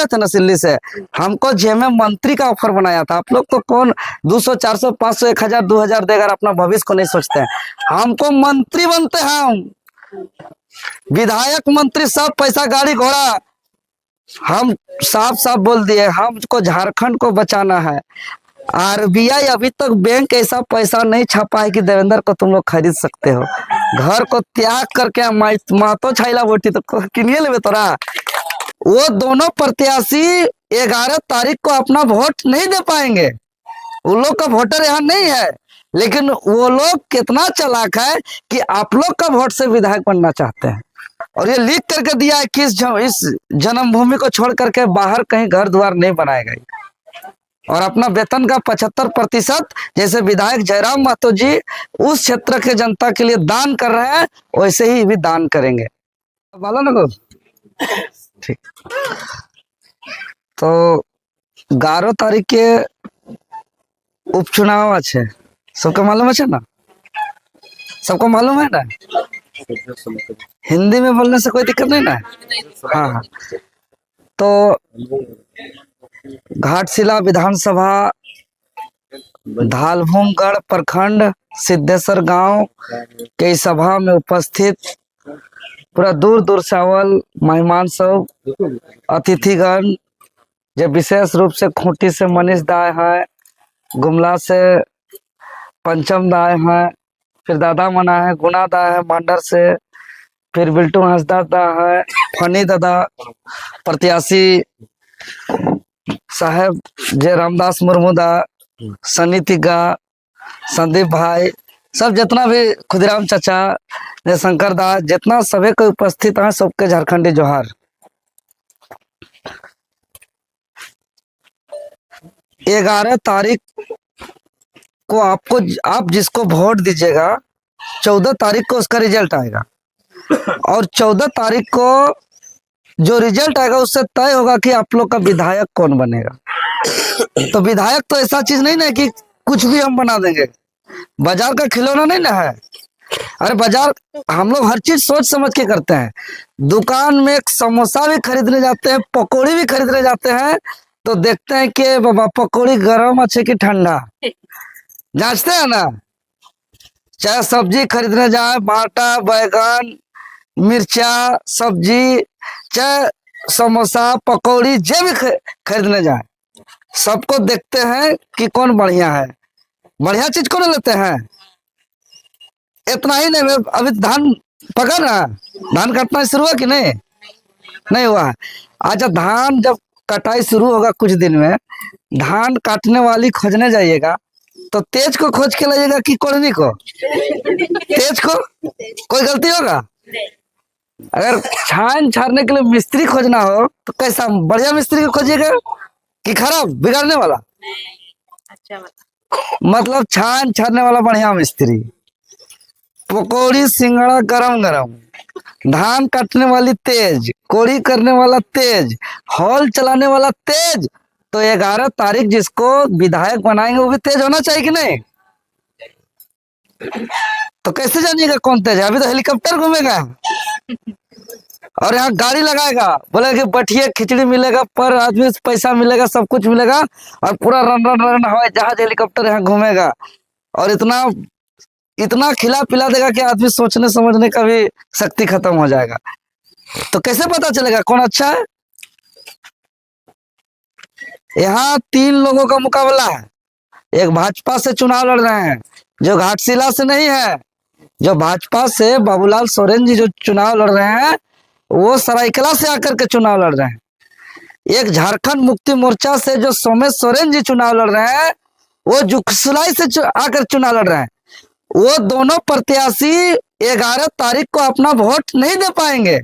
रहे थे ना दिल्ली से, हमको जेएमए मंत्री का ऑफर बनाया था। आप लोग तो कौन 200 400 500 1000 2000 देकर अपना भविष्य को नहीं सोचते हैं। हमको मंत्री बनते हैं, हम विधायक मंत्री सब पैसा गाड़ी घोड़ा। हम साफ साफ बोल दिए हमको झारखंड को बचाना है। आरबीआई अभी तक बैंक ऐसा पैसा नहीं छापा है कि देवेंद्र को तुम लोग खरीद सकते हो। घर को त्याग करके मातो छाइला वोटी तो किनिए लेवे तोरा। वो दोनों प्रत्याशी 11 तारीख को अपना वोट नहीं दे पाएंगे। उन लोग का वोटर यहाँ नहीं है, लेकिन वो लोग कितना चालाक है कि आप लोग का वोट से विधायक बनना चाहते हैं। और ये लिख करके दिया है कि इस जन्मभूमि को छोड़ करके बाहर कहीं घर द्वार नहीं बनाएगा। और अपना वेतन का 75% जैसे विधायक जयराम महतो जी उस क्षेत्र के जनता के लिए दान कर रहे हैं, वैसे ही भी दान करेंगे। बोलो ना को ठीक। तो 11 तारीख के उपचुनाव अच्छे सबको मालूम है ना, सबको मालूम है ना। हिंदी में बोलने से कोई दिक्कत नहीं ना। हाँ हाँ, तो घाटशिला विधानसभा धालभूमगढ़ प्रखंड सिद्धेश्वर गांव के सभा में उपस्थित पूरा दूर दूर से आवल मेहमान सब अतिथिगण, जो विशेष रूप से खूंटी से मनीष दाय है, गुमला से पंचम दाय है, फिर दादा मना है, गुना दाय है मांडर से, फिर बिल्टू हंसदा दा है, फनी दादा प्रत्याशी साहेब जय रामदास मुर्मू दा, सनी तिग्गा, संदीप भाई, सब जितना भी खुदराम चाचा जय शंकर दा, जितना सभी को उपस्थित है सबके झारखंडी जोहार। 11 तारीख को आप जिसको वोट दीजिएगा 14 तारीख को उसका रिजल्ट आएगा, और 14 तारीख को जो रिजल्ट आएगा उससे तय होगा कि आप लोग का विधायक कौन बनेगा। तो विधायक तो ऐसा चीज नहीं ना कि कुछ भी हम बना देंगे, बाजार का खिलौना नहीं ना है। अरे बाजार हम लोग हर चीज सोच समझ के करते हैं। दुकान में एक समोसा भी खरीदने जाते हैं, पकौड़ी भी खरीदने जाते हैं, तो देखते हैं कि बाबा पकौड़ी गर्म अच्छे कि ठंडा, जांचते हैं ना। चाहे सब्जी खरीदने जाए, भाटा बैगन मिर्चा सब्जी, चाहे समोसा पकौड़ी जो भी खरीदने जाए, सबको देखते हैं कि कौन बढ़िया है, बढ़िया चीज कौन लेते हैं। इतना ही नहीं, अभी धान पका ना, धान काटना शुरू हुआ कि नहीं, नहीं हुआ। अच्छा, धान जब कटाई शुरू होगा कुछ दिन में, धान काटने वाली खोजने जाइएगा तो तेज को खोज के लाइएगा कि कोड़नी को, तेज को, कोई गलती होगा। अगर छान छाड़ने के लिए मिस्त्री खोजना हो तो कैसा बढ़िया मिस्त्री को खोजिएगा कि खराब बिगाड़ने वाला। अच्छा, मतलब छान छाड़ने वाला बढ़िया मिस्त्री, पकौड़ी सिंगड़ा गरम गरम, धान काटने वाली तेज, कोड़ी करने वाला तेज, हॉल चलाने वाला तेज। तो 11 तारीख जिसको विधायक बनाएंगे वो भी तेज होना चाहिए कि नहीं। तो कैसे जानिएगा कौन तेज है। अभी तो हेलीकॉप्टर घूमेगा और यहाँ गाड़ी लगाएगा, बोले कि बैठिए खिचड़ी मिलेगा, पर आदमी पैसा मिलेगा, सब कुछ मिलेगा, और पूरा रन रन रन हवाई जहाज हेलीकॉप्टर यहाँ घूमेगा, और इतना इतना खिला पिला देगा कि आदमी सोचने समझने का भी शक्ति खत्म हो जाएगा। तो कैसे पता चलेगा कौन अच्छा है। यहाँ 3 लोगों का मुकाबला है। एक भाजपा से चुनाव लड़ रहे हैं जो घाटशिला से नहीं है, जो भाजपा से बाबूलाल सोरेन जी जो चुनाव लड़ रहे हैं वो सरायकला से आकर के चुनाव लड़ रहे हैं। एक झारखंड मुक्ति मोर्चा से जो सोमेश सोरेन जी चुनाव लड़ रहे हैं वो जुगसुलाई से आकर चुनाव लड़ रहे हैं। वो दोनों प्रत्याशी 11 तारीख को अपना वोट नहीं दे पाएंगे।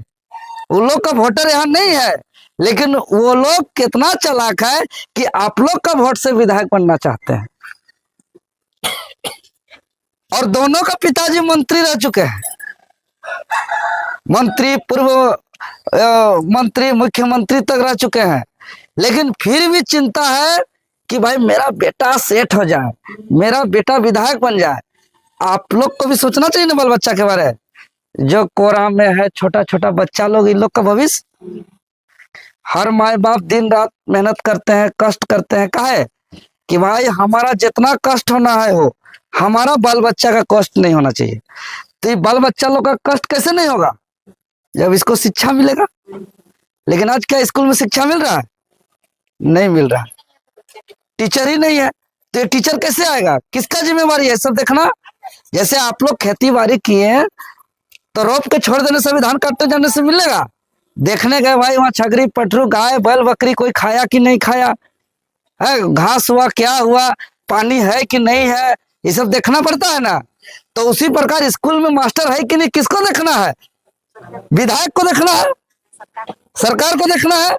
उन लोग का वोटर यहाँ नहीं है, लेकिन वो लोग कितना चालाक है कि आप लोग का वोट से विधायक बनना चाहते हैं। और दोनों का पिताजी मंत्री रह चुके हैं, मंत्री, पूर्व मंत्री, मुख्यमंत्री तक रह चुके हैं, लेकिन फिर भी चिंता है कि भाई मेरा बेटा सेठ हो जाए, मेरा बेटा विधायक बन जाए। आप लोग को भी सोचना चाहिए ना बाल बच्चा के बारे में। जो कोरा में है छोटा छोटा बच्चा लोग, इन लोग का भविष्य। हर माए बाप दिन रात मेहनत करते हैं, कष्ट करते हैं। काहे कि भाई हमारा जितना कष्ट होना है हो, हमारा बाल बच्चा का कष्ट नहीं होना चाहिए। तो ये बाल बच्चा लोग का कष्ट कैसे नहीं होगा जब इसको शिक्षा मिलेगा। लेकिन आज क्या स्कूल में शिक्षा मिल रहा है? नहीं मिल रहा। टीचर ही नहीं है तो ये टीचर कैसे आएगा? किसका जिम्मेवारी है सब देखना। जैसे आप लोग खेती बाड़ी किए हैं तो रोप के छोड़ देने से भी धान काटते जाने से मिलेगा? देखने गए भाई वहां छगरी पटरू गाय बैल बकरी कोई खाया कि नहीं खाया है, घास हुआ क्या हुआ, पानी है कि नहीं है, ये सब देखना पड़ता है ना। तो उसी प्रकार स्कूल में मास्टर है कि नहीं, किसको देखना है? विधायक को देखना है, सरकार को देखना है।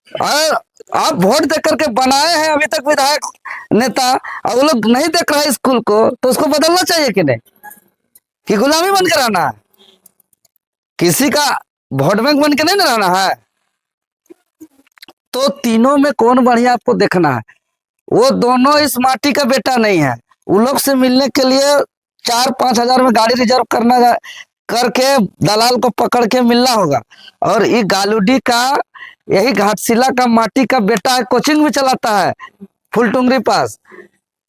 और आप वोट दे करके बनाए हैं अभी तक विधायक नेता, और वो लोग नहीं देख रहा है स्कूल को, तो उसको बदलना चाहिए कि नहीं? कि गुलामी बन के रहना है? किसी का वोट बैंक बन के नहीं ना रहना है। तो तीनों में कौन बढ़िया आपको देखना है। वो दोनों इस माटी का बेटा नहीं है। उन लोग से मिलने के लिए 4-5 हजार में गाड़ी रिजर्व करके दलाल को पकड़ के मिलना होगा। और ये गालूडी का, यही घाटशिला का माटी का बेटा है, कोचिंग भी चलाता है फुलटुंगरी पास।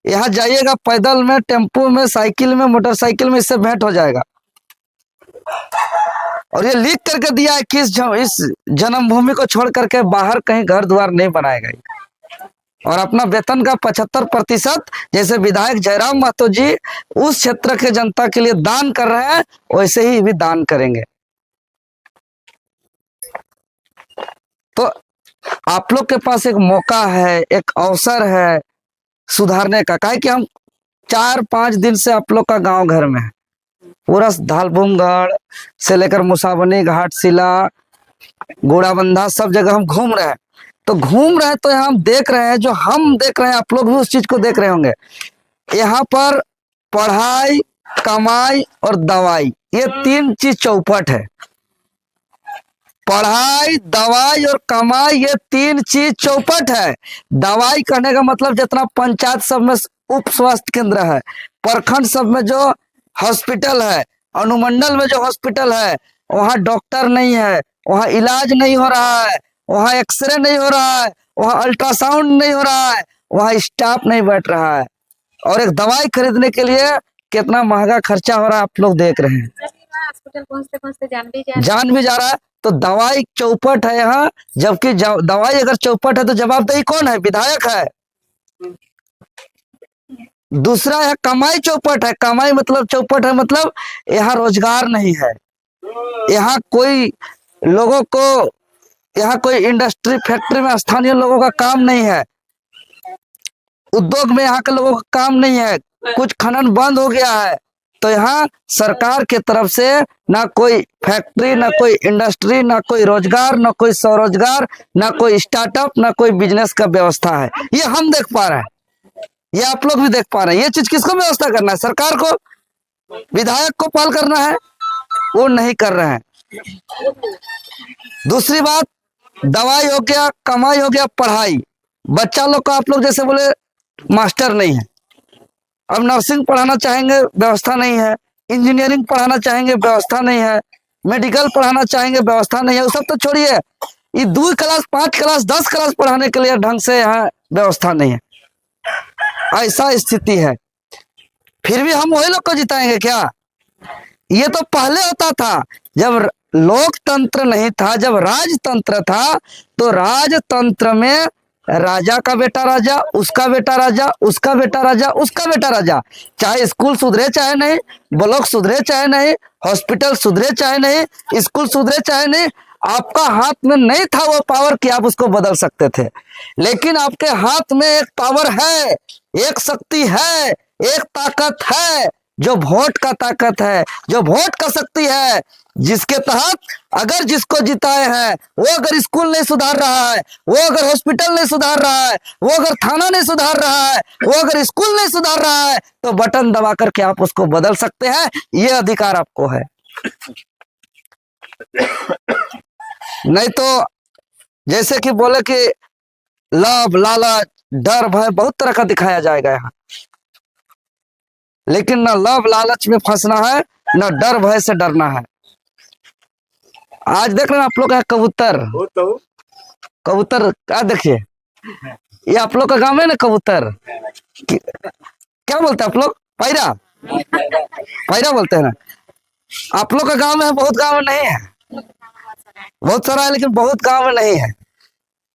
यहाँ जाइएगा पैदल में, टेम्पो में, साइकिल में, मोटरसाइकिल में, इससे भेंट हो जाएगा। और ये लिख करके दिया है कि इस जन्मभूमि को छोड़ करके बाहर कहीं घर द्वार नहीं बनाएगा। और अपना वेतन का 75% जैसे विधायक जयराम महतो जी उस क्षेत्र के जनता के लिए दान कर रहे हैं, वैसे ही भी दान करेंगे। तो आप लोग के पास एक मौका है, एक अवसर है सुधारने का। काहे कि हम 4-5 दिन से आप लोग का गांव घर में है, पूरा धालभूमगढ़ से लेकर मुसावनी, घाटशिला, गोड़ाबंधा, सब जगह हम घूम रहे हैं। तो घूम रहे हैं तो यहाँ हम देख रहे हैं, जो हम देख रहे हैं आप लोग भी उस चीज को देख रहे होंगे। यहाँ पर पढ़ाई, कमाई और दवाई, ये 3 चीज चौपट है। पढ़ाई, दवाई और कमाई, ये 3 चीज चौपट है। दवाई कहने का मतलब जितना पंचायत सब में उप स्वास्थ्य केंद्र है, प्रखंड सब में जो हॉस्पिटल है, अनुमंडल में जो हॉस्पिटल है, वहाँ डॉक्टर नहीं है, वहाँ इलाज नहीं हो रहा है, वहाँ एक्सरे नहीं हो रहा है, वहाँ अल्ट्रासाउंड नहीं हो रहा है, वहाँ स्टाफ नहीं बैठ रहा है। और एक दवाई खरीदने के लिए कितना महंगा खर्चा हो रहा है आप लोग देख रहे हैं। हॉस्पिटल पहुंचते पहुंचते जान भी जा रहा है। तो दवाई चौपट है यहाँ। जबकि दवाई अगर चौपट है तो जवाबदेही कौन है? विधायक है। दूसरा है कमाई चौपट है। कमाई मतलब चौपट है, मतलब यहाँ रोजगार नहीं है, यहाँ कोई लोगों को, यहाँ कोई इंडस्ट्री फैक्ट्री में स्थानीय लोगों का काम नहीं है, उद्योग में यहाँ के लोगों का काम नहीं है, कुछ खनन बंद हो गया है। तो यहाँ सरकार के तरफ से ना कोई फैक्ट्री, ना कोई इंडस्ट्री, ना कोई रोजगार, ना कोई स्वरोजगार, ना कोई स्टार्टअप, ना कोई बिजनेस का व्यवस्था है। ये हम देख पा रहे हैं, ये आप लोग भी देख पा रहे हैं। ये चीज किसको व्यवस्था करना है? सरकार को, विधायक को पहल करना है, वो नहीं कर रहे हैं। दूसरी बात, दवाई हो गया, कमाई हो गया, पढ़ाई। बच्चा लोग को आप लोग जैसे बोले मास्टर नहीं है। अब नर्सिंग पढ़ाना चाहेंगे, व्यवस्था नहीं है। इंजीनियरिंग पढ़ाना चाहेंगे, व्यवस्था नहीं है। मेडिकल पढ़ाना चाहेंगे, व्यवस्था नहीं है। वो सब तो छोड़िए, ये 2 क्लास, 5 क्लास, 10 क्लास पढ़ाने के लिए ढंग से यहाँ व्यवस्था नहीं है। ऐसा स्थिति है। फिर भी हम वही लोग को जिताएंगे क्या? ये तो पहले होता था, जब लोकतंत्र नहीं था, जब राजतंत्र था। तो राजतंत्र में राजा का बेटा राजा, उसका बेटा राजा, उसका बेटा राजा, उसका बेटा राजा। चाहे स्कूल सुधरे चाहे नहीं, ब्लॉक सुधरे चाहे नहीं, हॉस्पिटल सुधरे चाहे नहीं, स्कूल सुधरे चाहे नहीं, आपका हाथ में नहीं था वो पावर कि आप उसको बदल सकते थे। लेकिन आपके हाथ में एक पावर है, एक शक्ति है, एक ताकत है, जो वोट का ताकत है, जो वोट का शक्ति है, जिसके तहत अगर जिसको जिताए हैं वो अगर स्कूल नहीं सुधार रहा है, वो अगर हॉस्पिटल नहीं सुधार रहा है, वो अगर थाना नहीं सुधार रहा है, वो अगर स्कूल नहीं सुधार रहा है, तो बटन दबा करके आप उसको बदल सकते हैं। ये अधिकार आपको है। नहीं तो जैसे कि बोले कि लाभ, लालच, डर, भय बहुत तरह का दिखाया जाएगा यहाँ। लेकिन ना लाभ लालच में फंसना है, ना डर भय से डरना है। आज देख रहे हैं आप लोग कबूतर, कबूतर क्या देखिए, ये आप लोग का गांव है ना कबूतर, क्या बोलते हैं आप लोग? पैरा, पैरा बोलते हैं ना। आप लोग का गांव में है, बहुत गांव में नहीं है, बहुत सारा है लेकिन बहुत गांव में नहीं है।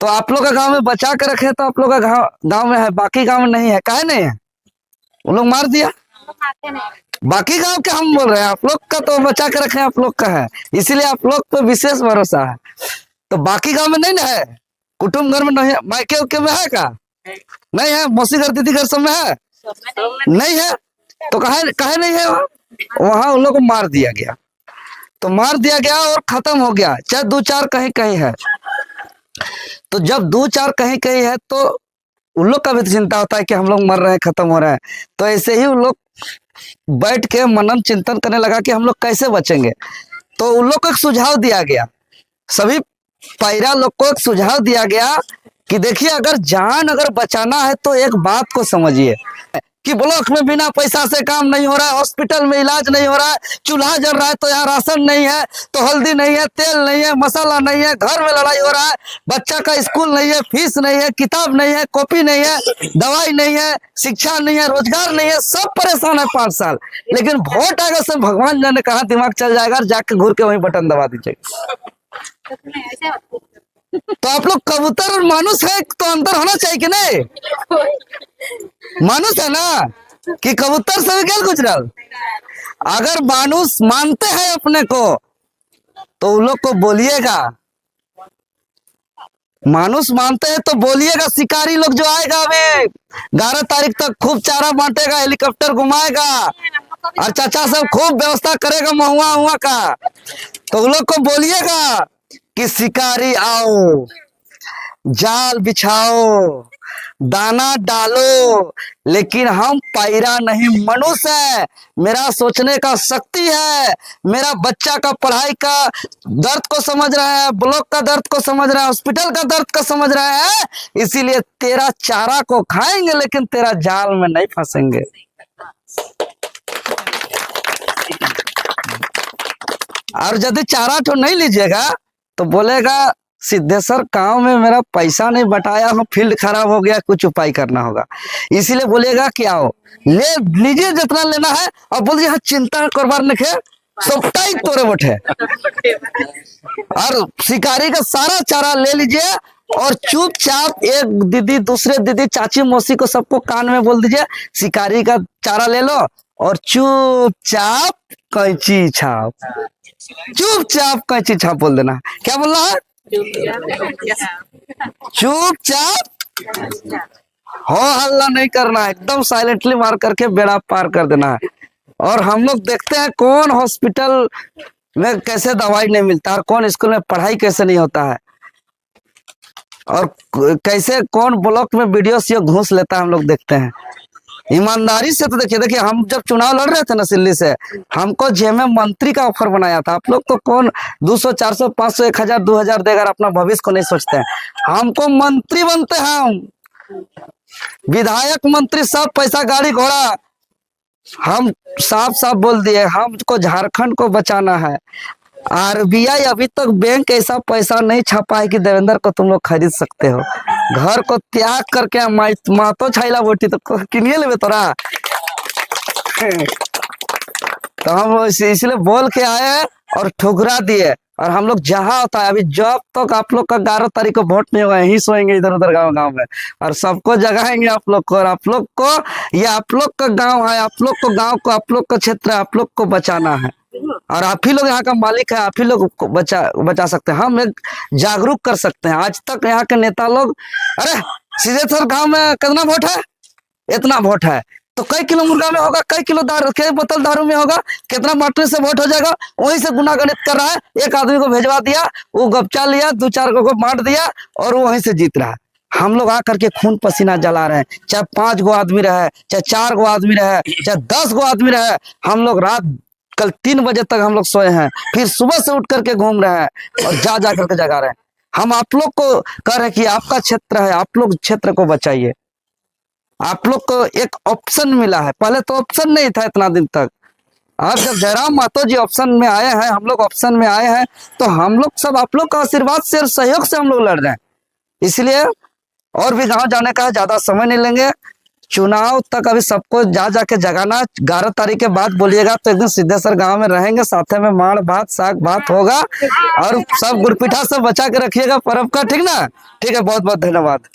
तो आप लोग का गांव में बचा के रखे तो आप लोग का गांव में है, बाकी गांव में नहीं है। काहे नहीं है? वो लोग मार दिया। खाते नहीं। बाकी गांव के हम बोल रहे हैं, आप लोग का तो बचा के रखे आप लोग का है, इसीलिए आप लोग पे विशेष भरोसा है। तो बाकी गांव में नहीं ना है, कुटुम्ब घर में नहीं है, मायके उके में है का? नहीं है, मौसी घर दीदी घर सब में है, नहीं है। तो कहे कहे नहीं है वहाँ? वहाँ उन लोग को मार दिया गया, तो मार दिया गया और खत्म हो गया। चाहे दो चार कहीं कहीं है, तो जब दो चार कहीं कहीं है तो उन लोग का भी तो चिंता होता है कि हम लोग मर रहे हैं, खत्म हो रहे हैं। तो ऐसे ही उन लोग बैठ के मनन चिंतन करने लगा कि हम लोग कैसे बचेंगे। तो उन लोग को एक सुझाव दिया गया, सभी पैरा लोग को एक सुझाव दिया गया कि देखिए, अगर जान अगर बचाना है तो एक बात को समझिए कि ब्लॉक में बिना पैसा से काम नहीं हो रहा है, हॉस्पिटल में इलाज नहीं हो रहा है, चूल्हा जल रहा है तो यहाँ राशन नहीं है, तो हल्दी नहीं है, तेल नहीं है, मसाला नहीं है, घर में लड़ाई हो रहा है, बच्चा का स्कूल नहीं है, फीस नहीं है, किताब नहीं है, कॉपी नहीं है, दवाई नहीं है, शिक्षा नहीं है, रोजगार नहीं है, सब परेशान है 5 साल। लेकिन वोट आएगा सब भगवान जाने कहाँ दिमाग चल जाएगा, जाके घूर के वहीं बटन दबा दीजिएगा। ऐसे मत। तो आप लोग कबूतर और मानुस है तो अंतर होना चाहिए कि नहीं? मानुस है ना कि कबूतर से भी क्या गुजरल। अगर मानुस मानते हैं अपने को तो उन लोग को बोलिएगा, मानुस मानते हैं तो बोलिएगा। शिकारी लोग जो आएगा अभी 11 तारीख तक खूब चारा बांटेगा, हेलीकॉप्टर घुमाएगा और चाचा सब खूब व्यवस्था करेगा महुआ हुआ का। तो उन लोग को बोलिएगा कि शिकारी आओ, जाल बिछाओ, दाना डालो, लेकिन हम पैरा नहीं, मनुष्य है। मेरा सोचने का शक्ति है, मेरा बच्चा का पढ़ाई का दर्द को समझ रहा है, ब्लॉक का दर्द को समझ रहा है, हॉस्पिटल का दर्द को समझ रहा है, इसीलिए तेरा चारा को खाएंगे लेकिन तेरा जाल में नहीं फंसेंगे। और यदि चारा तो नहीं लीजिएगा तो बोलेगा सिद्धेश्वर गांव में मेरा पैसा नहीं बटाया हूँ, फील्ड खराब हो गया, कुछ उपाय करना होगा। इसीलिए बोलेगा कि आओ ले लीजिए जितना लेना है, और बोल दिए हाँ चिंता करवार नहीं, सबटा ही तोरे बैठे। और शिकारी का सारा चारा ले लीजिए और चुपचाप एक दीदी दूसरे दीदी चाची मौसी को सबको कान में बोल दीजिए शिकारी का चारा ले लो और चुपचाप कैंची छाप, चुपचाप कैंची छाप बोल देना। क्या बोलना है? चुपचाप, हो हल्ला नहीं करना है, एकदम साइलेंटली मार करके बेड़ा पार कर देना है। और हम लोग देखते हैं कौन हॉस्पिटल में कैसे दवाई नहीं मिलता और कौन स्कूल में पढ़ाई कैसे नहीं होता है, और कैसे कौन ब्लॉक में वीडियो से घूस लेता है, हम लोग देखते हैं। ईमानदारी से तो देखिए, देखिए हम जब चुनाव लड़ रहे थे ना सिल्ली से, हमको जेएमए मंत्री का ऑफर बनाया था। आप लोग तो कौन 200 400 500 1000 2000 देगा, अपना भविष्य को नहीं सोचते हैं। हमको मंत्री बनते हैं, हम विधायक मंत्री सब पैसा गाड़ी घोड़ा। हम साफ साफ बोल दिए हमको झारखंड को बचाना है। आरबीआई अभी तक बैंक ऐसा पैसा नहीं छापा है कि देवेंद्र को तुम लोग खरीद सकते हो। घर को त्याग करके मातो छाइला बोटी तो किनिए लेवे तोरा। तो हम इसलिए बोल के आए और ठुकरा दिए। और हम लोग जहाँ होता है अभी जब तक आप लोग का 11 तारीख को वोट नहीं होगा यहीं सोएंगे इधर उधर गाँव गाँव में, और सबको जगाएंगे आप लोग को। और आप लोग को, ये आप लोग का गाँव है, आप लोग को गाँव को, आप लोग का क्षेत्र है, आप लोग को बचाना है। और आप ही लोग यहाँ का मालिक है, आप ही लोग को बचा सकते हैं। हम एक जागरूक कर सकते हैं। आज तक यहाँ के नेता लोग, अरे सिद्धेश्वर गांव में कितना वोट है, इतना वोट है, तो कई किलो मुर्गा में होगा, कई किलो दारू, कई बोतल दारू में होगा, कितना बांटने से वोट हो जाएगा, वहीं से गुना गणित कर रहा है। एक आदमी को भेजवा दिया, वो गपचा लिया, 2-4 को बांट दिया और वो वहीं से जीत रहा है। हम लोग आकर के खून पसीना जला रहे हैं, चाहे 5 गो आदमी रहे, चाहे 4 गो आदमी रहे, चाहे 10 गो आदमी रहे। हम लोग रात कल 3 बजे तक हम लोग सोए हैं, फिर सुबह से उठ करके घूम रहे हैं और जा करके जगा रहे हैं। हम आप लोग को कह रहे हैं कि आपका क्षेत्र है, आप लोग क्षेत्र को बचाइए। आप लोग को एक ऑप्शन मिला है, पहले तो ऑप्शन नहीं था इतना दिन तक। आज जब जयराम मातो जी ऑप्शन में आए हैं, हम लोग ऑप्शन में आए हैं, तो हम लोग सब आप लोग का आशीर्वाद से और सहयोग से हम लोग लड़ रहे हैं। इसलिए और भी गांव जाने का है, ज्यादा समय नहीं लेंगे। चुनाव तक अभी सबको जा जाके जगाना। 11 तारीख के बाद बोलिएगा तो एक दिन सिद्धेश्वर गांव में रहेंगे, साथ में माड़ भात साग भात होगा और सब गुड़पिठा सब बचा के रखिएगा पर्व का, ठीक ना। ठीक है, बहुत बहुत धन्यवाद।